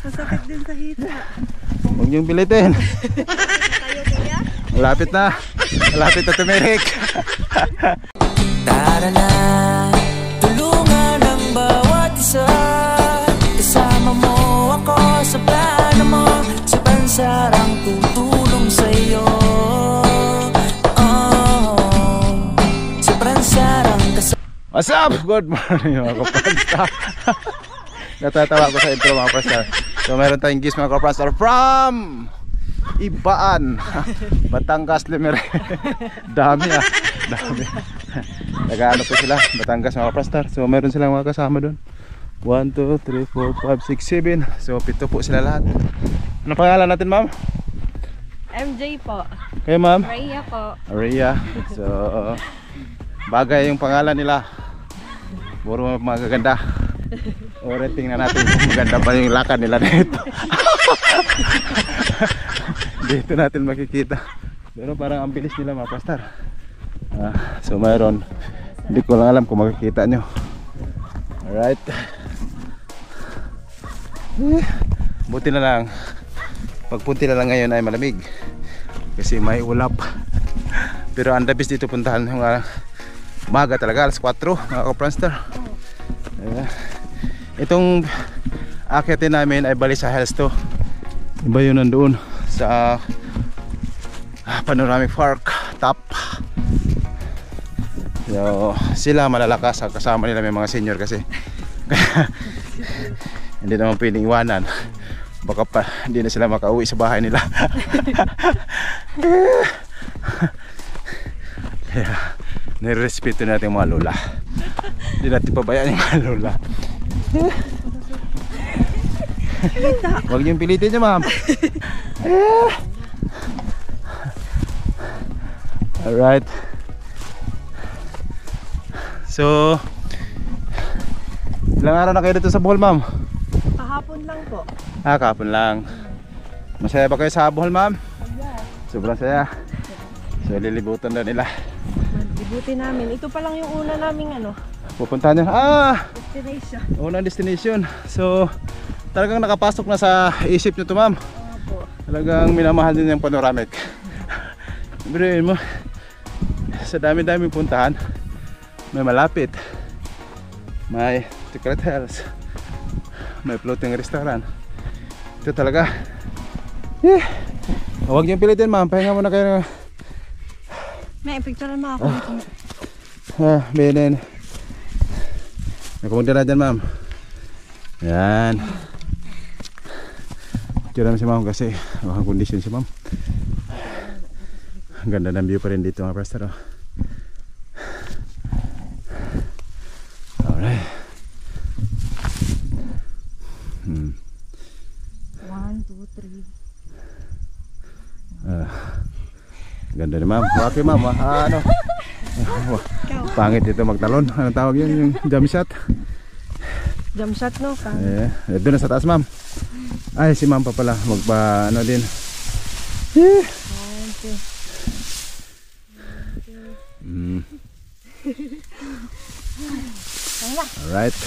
Masakit din sa hita. Huwag niyong pilitin. Tayo kuya? Malapit na. Malapit na tumirik. Tara na, tulungan ang bawat isa. Kasama mo ako sa plano mo. Si Pansarang tutulong sa'yo. Si Pansarang kasama. What's up? Good morning mga kapranstar. Natatawa ko sa intro mga kapranstar. So meron tayong gis mga kapranstar from Ibaan, Batangas, Limere. Dami dami. Nag-ano po sila, Batangas mga kapranstar. So meron silang mga kasama doon. 1, 2, 3, 4, 5, 6, 7. So 7 po sila lahat. Ano pangalan natin ma'am? MJ po. Kayo ma'am? Rhea po. Rhea. So bagay yung pangalan nila. Puro magaganda. O tingnan natin kung maganda pa yung lakad nila dito. Dito natin makikita. Pero parang ang bilis nila mga pastar. So mayroon, hindi ko lang alam kung makikita nyo. Alright. Buti na lang pagpunti na lang ngayon ay malamig kasi may ulap. Pero ang dabis dito puntahan yung umaga talaga, alas 4 mga kapranstar. Itong akyatin namin ay bali sa Hills to. Iba yun nandoon sa Panoramic Park top. So, sila malalakas, kasama nila may mga senior kasi hindi naman pwedeng iwanan. Baka pa hindi na sila makauwi sa bahay nila. Kaya nirespeto natin yung mga lola. Hindi natin pabayaan yung mga lola. Huwag niyong pilitin niyo ma'am. Alright. So ilang araw na kayo dito sa Bohol ma'am? Kahapon lang po. Kahapon lang. Masaya ba kayo sa Bohol ma'am? Sobrang saya. So lilibutan na nila. Libutin namin. Ito pa lang yung una naming pupuntahan nyo. destination. Unang destination. So talagang nakapasok na sa isip nyo to ma'am. Opo. Talagang minamahal din yung Panoramic. Biruin mo, sa dami-daming puntahan, may malapit, may Secret Hills, may floating restaurant. Ito talaga. Huwag niyong pilitin ma'am, pahinga muna kayo. May picturean mo ako. Binin. Nakumunta na dyan ma'am. Yan. Picture naman si ma'am kasi ang kondisyon si ma'am. Ang ganda ng view pa rin dito mga pastor. Alright. 1, 2, 3. Ganda ni ma'am. Okay ma'am. Ano? Pangit dito magtalon. Ano tawag yun? Yung jump shot. Jump shot no? Doon na sa taas ma'am. Ay si ma'am pa pala. Magpa ano din. Alright.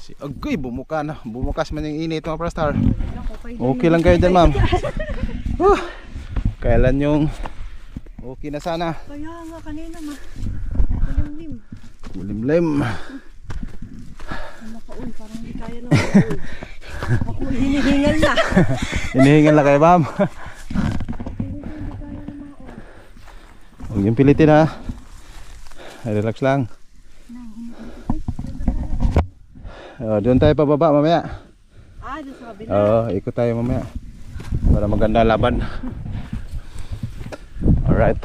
Si Agoy bumuka na. Bumukas man yung init mga pastor. Okay lang kayo dyan ma'am. Kailan yung okay na sana. Kaya nga kanina malimlim. Malimlim. Makaul parang hindi kaya na makaul. Ako hinihingal na. Hinihingal na kayo ma'am. Huwag yung pilitin ha. Relax lang. Doon tayo pababa mamaya. Doon sa kabila. Ikot tayo mamaya para maganda laban. Alright.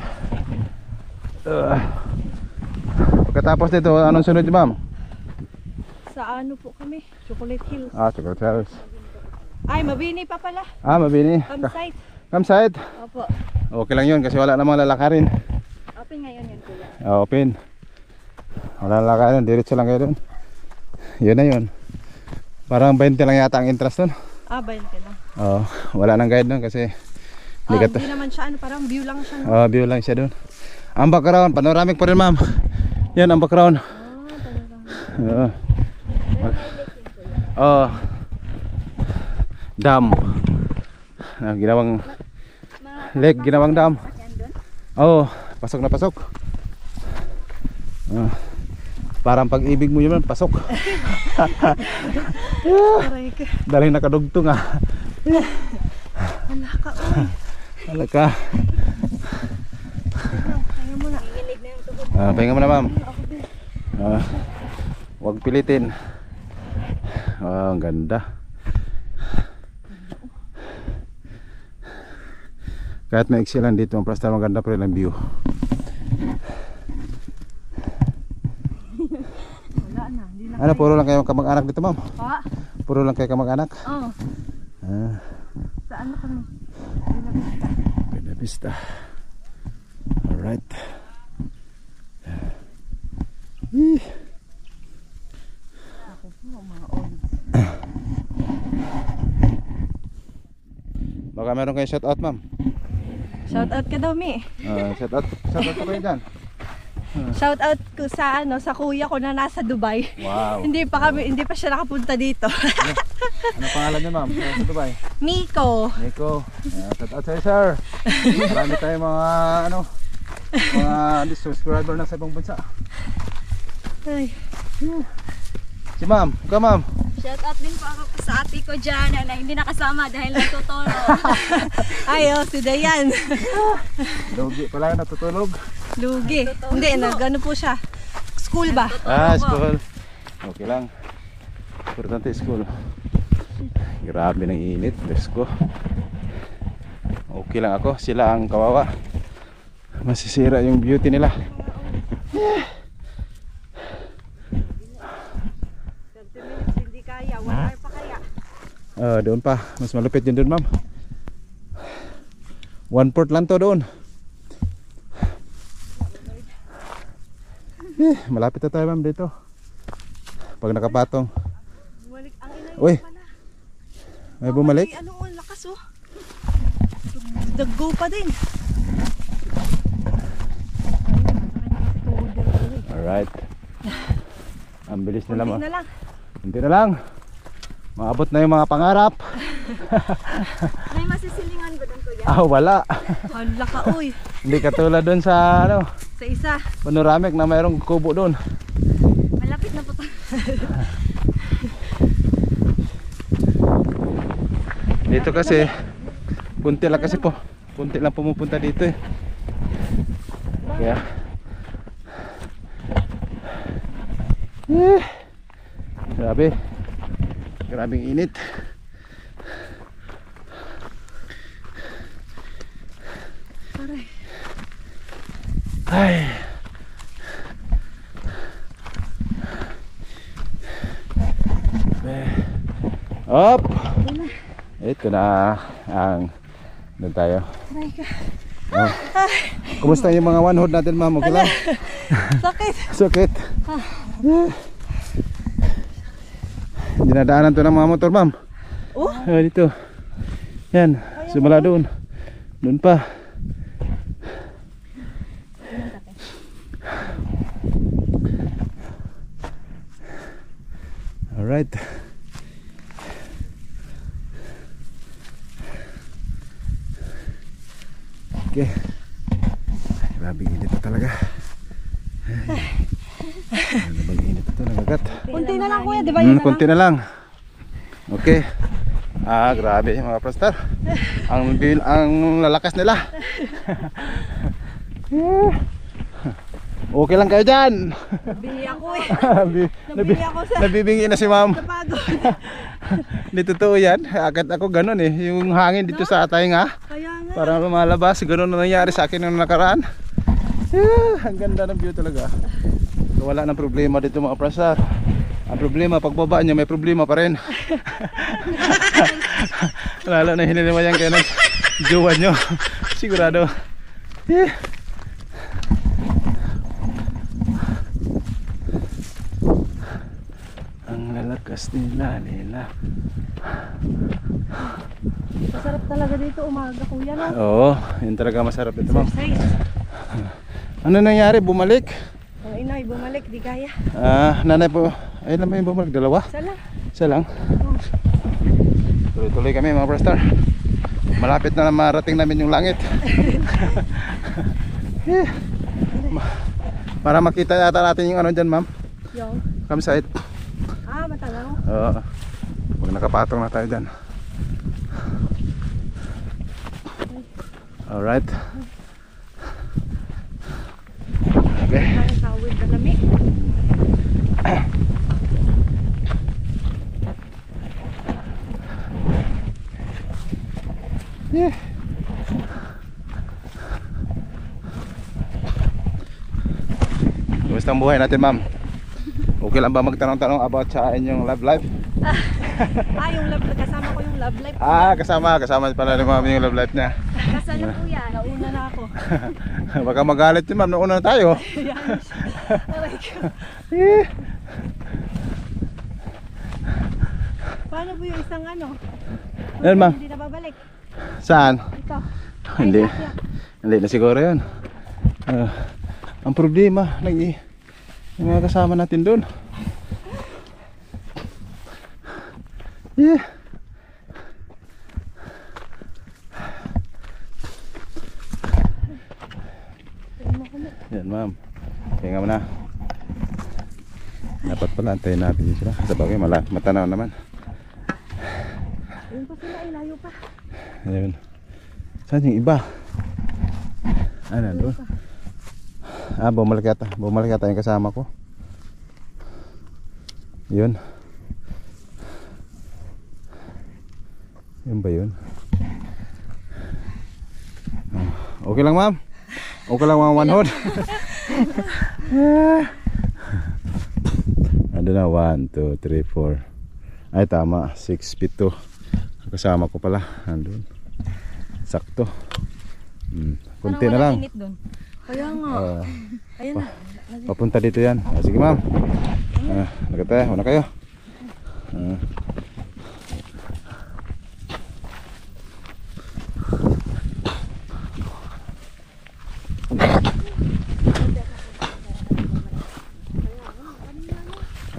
Pagkatapos nito, anong sunod niyo ma'am? Sa ano po kami? Chocolate Hills. Chocolate Hills. Ay, Mabini pa pala. Mabini. Campsite. Campsite? Opo. Okay lang yun kasi wala namang lalakarin. Open ngayon yun kuya. Open. Wala lalakarin, diretso lang kayo doon. Yun na yun. Parang 20 lang yata ang interest doon. 20 lang. Wala nang guide doon kasi hindi naman siya parang view lang siya. View lang siya doon. Ang background, panoramic pa rin ma'am. Yan ang background. Oo. Oh. Dam. Ginawang lake, ginawang dam. Oh, pasok na pasok. Parang pag-ibig mo yun, pasok. Dahil nakadugtong ah. Wala ka, uy. Wala ka. Pahinga mo na. Nanginig na yung tuhod. Pahinga mo na, ma'am. Huwag pilitin. Ang ganda. Kahit may exilan dito, ang prastar maganda pa rin ang view. Wala na. Hindi na Ano, puro lang kayo kamag-anak dito, ma'am? pa. Puro lang kayo kamag-anak? Oo. Saan na kami? Buena Vista. Alright. Ako po, mga old. Baka meron kayo shout out, ma'am. Shout out ka daw, Mi. Shout out ko kayo dyan. Shout out ko sa sa kuya ko na nasa Dubai. Wow. hindi pa siya nakapunta dito. Ano pangalan niya, ma'am? Sa Dubai? Miko. Nico. Shout out sa'yo, sir. Marami tayong mga mga subscriber na sa ibang bansa. Ay. Si ma'am, ikaw, ma'am. Shout out din po ako sa ate ko dyan na hindi nakasama dahil natutulog. Ay, si Dayan. Lugi pala natutulog. Lugi. Hindi, nag-ano po siya. School ba? School. Okay lang. Importante school. Grabe ng init, Diyos ko. Okay lang ako, sila ang kawawa. Masisira yung beauty nila. 30 minutes, hindi kaya. 1 hour pa kaya. Doon pa, mas malupit yun doon, ma'am. 1/4 lang to doon. Malapit na tayo, ma'am, dito. Pag nakapatong. Bumalik ang ina Uy, pala. may bumalik? Ay, ano, ang lakas oh. Daggo pa din. Alright. Ang bilis nila, Kunti ma'am. na lang. Hindi na lang. Maabot na yung mga pangarap. May masisilingan ba doon kuya? Wala. Hala ka, uy. Hindi katulad doon sa Sa isa. panoramic na mayroong kubo doon. Malapit na po tayo. Dito kasi punti lang kasi po. Punti lang pumupunta dito eh. Kaya grabe. Grabing init. Ay. Up. Ito na ang doon tayo. Kumusta yung mga one hood natin, ma'am? Okay lang? Sakit. Sakit. Dinadaanan to ng mga motor, ma'am. Oh? Dito. Yan, simula doon. Doon pa. Alright. Okay. Grabe init na talaga. Ano bang init ito? Nagagat. Kunti na lang kuya, di ba yun na Kunti na lang. Okay. Grabe mga prostar. Ang lalakas nila. Okay lang kayo dyan. Nabili ako eh. Nabili ako sa Nabibingi na si ma'am. pagod. Hindi totoo yan. Akit ako ganun eh. Yung hangin dito sa atay nga. Kaya nga. Para lumalabas. Ganun na nangyari sa akin nung nakaraan. Ang ganda ng view talaga. Wala nang problema dito mga prostar. Ang problema, pagbaba nyo, may problema pa rin. Lalo na hinilimayan kayo ng jowa nyo. Sigurado. Ang lalakas nila. Masarap talaga dito umaga kuya, no? Oo, yun talaga masarap dito, ma'am. Exercise. Ano nangyari? Bumalik? Ang inay, bumalik. Di kaya. Nanay po, ayun naman yung bumalik, dalawa? Sala. Isa lang. Tuloy-tuloy kami mga Prastar. Malapit na marating namin yung langit. Para makita yata natin yung ano dyan, ma'am. Yung. Campsite. Matanaw. Oo. Pag nakapatong na tayo dyan. Alright. Okay. Parang kawid na lamig. Yeah. Kumusta ang buhay natin, ma'am? Okay lang ba magtanong-tanong about sa inyong love life? Yung love life. Kasama ko yung love life. Kasama pala ni ma'am yung love life niya. Kasal na po yan. Nauna na ako. Baka magalit si ma'am, nauna na tayo. Paano po yung isang ano? Yan, ma'am. Hindi na babalik. Saan? Ito. Hindi. Hindi na siguro yun. Ang problema, yung mga kasama natin doon. Yeah. Yan, ma'am. Kaya mo na. Dapat pala antayin natin sila. Sa bagay, matanaw naman. Ayun pa sila, layo pa. Ayun. Saan yung iba? Nandun. Bumalik yata yung kasama ko. Yun. Yun ba yun? Okay lang, ma'am. Okay lang, mga manhod. Ano na, 1, 2, 3, 4. Ay tama, 6 feet to. Kasama ko pala, andun. Sakto. Kunti na lang. Kaya nga. Ayun na. Papunta dito yan. Sige, ma'am. Nagkatay, una kayo.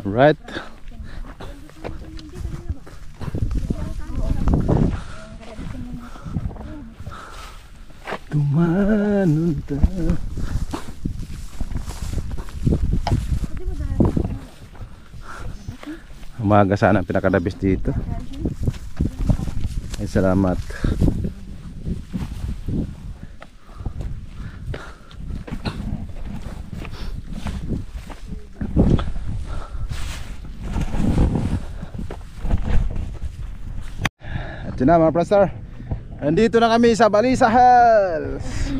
Alright. Tumanunta. Umaga sana ang pinakadabis dito. Ay, salamat. At yun na mga Prastar, andito na kami sa Balisa Hills.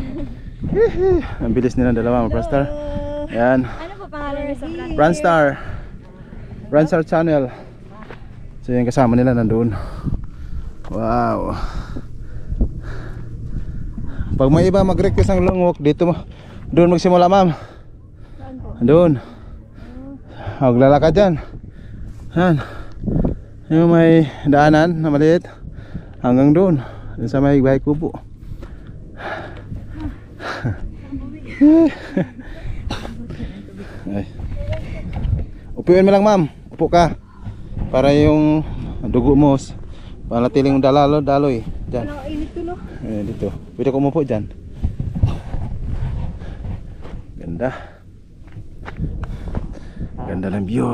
Ang bilis nilang dalawa mga Prastar. Yan, Ano po pangalan niyo sa vlog? Branstar Channel. So yung kasama nila nandun. Wow. Pag may iba mag-request ng long walk dito, doon magsimula, ma'am. Doon. Maglalakad dyan. Yan. Yung may daanan na maliit hanggang doon sa may bahay kubo. Ay. Upuin mo lang, ma'am. Upo ka para yung dugo mo panatiling daloy dyan. Init to, no? Dito. Pwede ko umupo dyan. Ganda. Ganda ng view.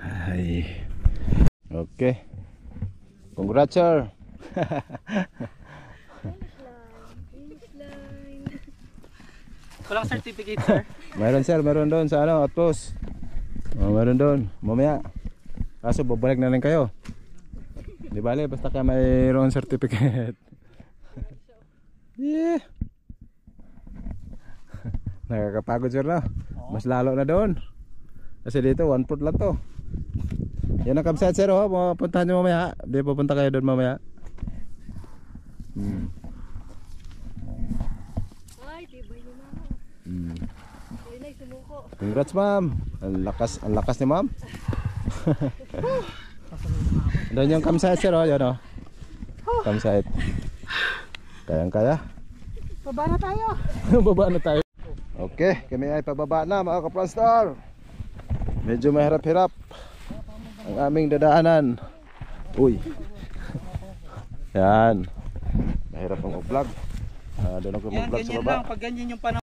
Ay. Okay. Congrats, sir. Walang certificate, sir. Meron, sir, meron doon sa outpost. Meron doon. Mamaya. Kaso babalik na lang kayo. Di bale, basta ka mayroon certificate. Yeah. Nakakapagod, sir, na. Mas lalo na doon. Kasi dito 1/4 lang to. Yan ang campsite, sir, oh. Pupuntahan nyo mamaya. Di pupunta kayo doon mamaya. Ay, tibay ni mama. Ayun na, sumuko. Congrats, ma'am. Ang lakas ni ma'am. Doon yung campsite, sir, oh. Yan, oh. Campsite. Kayang-kaya. Baba na tayo. Baba na tayo. Okay, kami ay pababa na mga ka-Franstar. Medyo mahirap-hirap ang aming dadaanan. Uy. Yan. Mahirap ang vlog. Doon ako mag-vlog sa Ganyan baba. lang, pag ganyan yung panahon.